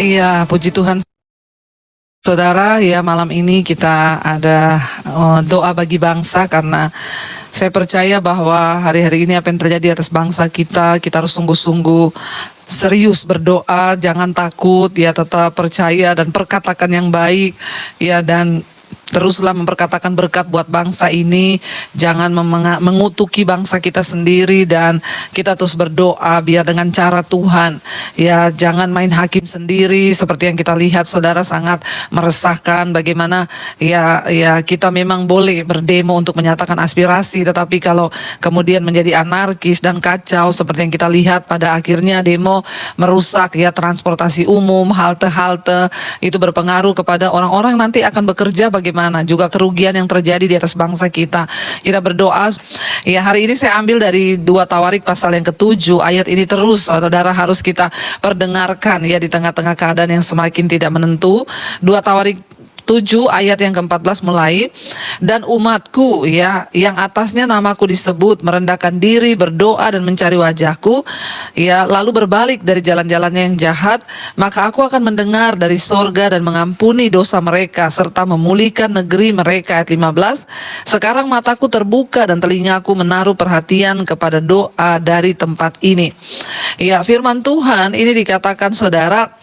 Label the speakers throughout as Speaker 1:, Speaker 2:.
Speaker 1: Iya, puji Tuhan. Saudara, ya malam ini kita ada doa bagi bangsa karena saya percaya bahwa hari-hari ini apa yang terjadi atas bangsa kita harus sungguh-sungguh serius berdoa, jangan takut, ya tetap percaya dan perkatakan yang baik, ya dan teruslah memperkatakan berkat buat bangsa ini, jangan mengutuki bangsa kita sendiri dan kita terus berdoa biar dengan cara Tuhan, ya jangan main hakim sendiri seperti yang kita lihat saudara sangat meresahkan bagaimana ya kita memang boleh berdemo untuk menyatakan aspirasi, tetapi kalau kemudian menjadi anarkis dan kacau seperti yang kita lihat pada akhirnya demo merusak ya transportasi umum, halte-halte itu berpengaruh kepada orang-orang nanti akan bekerja bagaimana juga kerugian yang terjadi di atas bangsa kita. Kita berdoa. Ya hari ini saya ambil dari 2 Tawarik pasal yang ke-7 ayat ini terus saudara harus kita perdengarkan ya di tengah-tengah keadaan yang semakin tidak menentu. 2 Tawarik 7 ayat yang ke-14 mulai, dan umatku ya yang atasnya namaku disebut merendahkan diri, berdoa dan mencari wajahku ya lalu berbalik dari jalan-jalannya yang jahat, maka aku akan mendengar dari sorga dan mengampuni dosa mereka serta memulihkan negeri mereka. Ayat 15, sekarang mataku terbuka dan telingaku menaruh perhatian kepada doa dari tempat ini. Ya firman Tuhan ini dikatakan saudara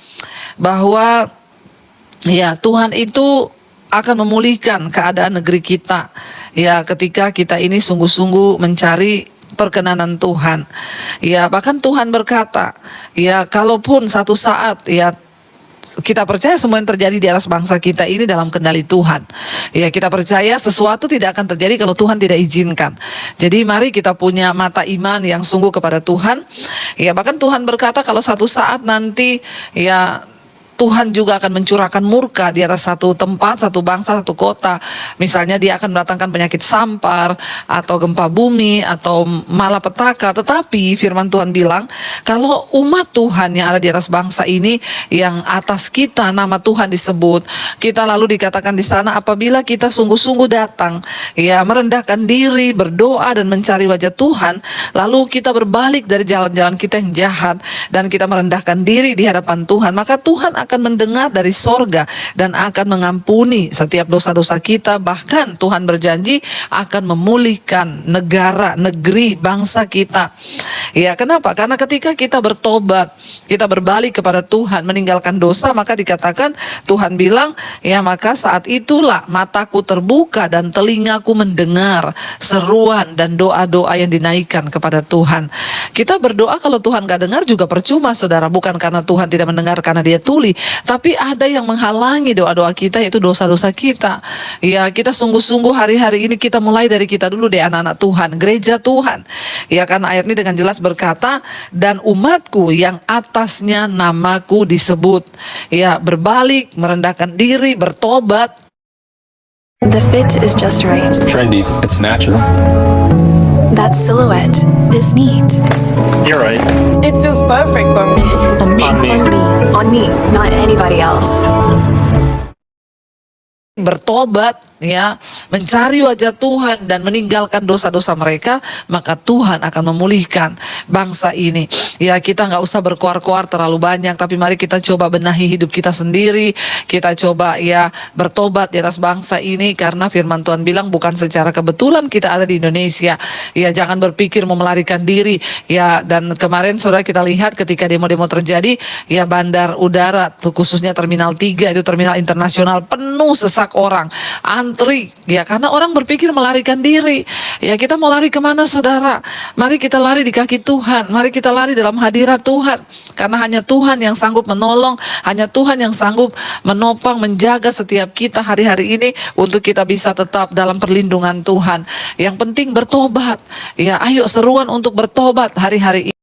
Speaker 1: bahwa ya Tuhan itu akan memulihkan keadaan negeri kita ya ketika kita ini sungguh-sungguh mencari perkenanan Tuhan. Ya bahkan Tuhan berkata ya kalaupun satu saat ya kita percaya semua yang terjadi di atas bangsa kita ini dalam kendali Tuhan. Ya kita percaya sesuatu tidak akan terjadi kalau Tuhan tidak izinkan. Jadi mari kita punya mata iman yang sungguh kepada Tuhan. Ya bahkan Tuhan berkata kalau satu saat nanti ya Tuhan juga akan mencurahkan murka di atas satu tempat, satu bangsa, satu kota. Misalnya dia akan mendatangkan penyakit sampar, atau gempa bumi, atau malapetaka. Tetapi firman Tuhan bilang, kalau umat Tuhan yang ada di atas bangsa ini, yang atas kita nama Tuhan disebut, kita lalu dikatakan di sana apabila kita sungguh-sungguh datang, ya merendahkan diri, berdoa dan mencari wajah Tuhan, lalu kita berbalik dari jalan-jalan kita yang jahat, dan kita merendahkan diri di hadapan Tuhan, maka Tuhan akan mendengar dari sorga dan akan mengampuni setiap dosa-dosa kita. Bahkan Tuhan berjanji akan memulihkan negara, negeri, bangsa kita. Ya kenapa? Karena ketika kita bertobat, kita berbalik kepada Tuhan, meninggalkan dosa, maka dikatakan Tuhan bilang, ya maka saat itulah mataku terbuka dan telingaku mendengar seruan dan doa-doa yang dinaikkan kepada Tuhan. Kita berdoa kalau Tuhan gak dengar juga percuma saudara, bukan karena Tuhan tidak mendengar karena dia tuli, tapi ada yang menghalangi doa-doa kita, yaitu dosa-dosa kita. Ya kita sungguh-sungguh hari-hari ini kita mulai dari kita dulu deh anak-anak Tuhan, gereja Tuhan. Ya karena ayat ini dengan jelas berkata, dan umatku yang atasnya namaku disebut. Ya berbalik, merendahkan diri, bertobat.
Speaker 2: The fit is just right.
Speaker 3: It's trendy. It's natural.
Speaker 2: That silhouette is neat.
Speaker 3: You're right.
Speaker 4: It feels perfect for me.
Speaker 2: On me.
Speaker 3: On me.
Speaker 2: On me, not anybody else.
Speaker 1: Bertobat ya, mencari wajah Tuhan dan meninggalkan dosa-dosa mereka, maka Tuhan akan memulihkan bangsa ini. Ya kita nggak usah berkoar-koar terlalu banyak, tapi mari kita coba benahi hidup kita sendiri. Kita coba ya bertobat di atas bangsa ini, karena firman Tuhan bilang bukan secara kebetulan kita ada di Indonesia. Ya jangan berpikir mau melarikan diri. Ya dan kemarin saudara kita lihat ketika demo-demo terjadi, ya bandar udara khususnya Terminal 3 itu terminal internasional penuh sesak orang, antri ya karena orang berpikir melarikan diri. Ya kita mau lari kemana saudara? Mari kita lari di kaki Tuhan, mari kita lari dalam hadirat Tuhan, karena hanya Tuhan yang sanggup menolong, hanya Tuhan yang sanggup menopang, menjaga setiap kita hari-hari ini untuk kita bisa tetap dalam perlindungan Tuhan. Yang penting bertobat. Ya ayo seruan untuk bertobat hari-hari ini.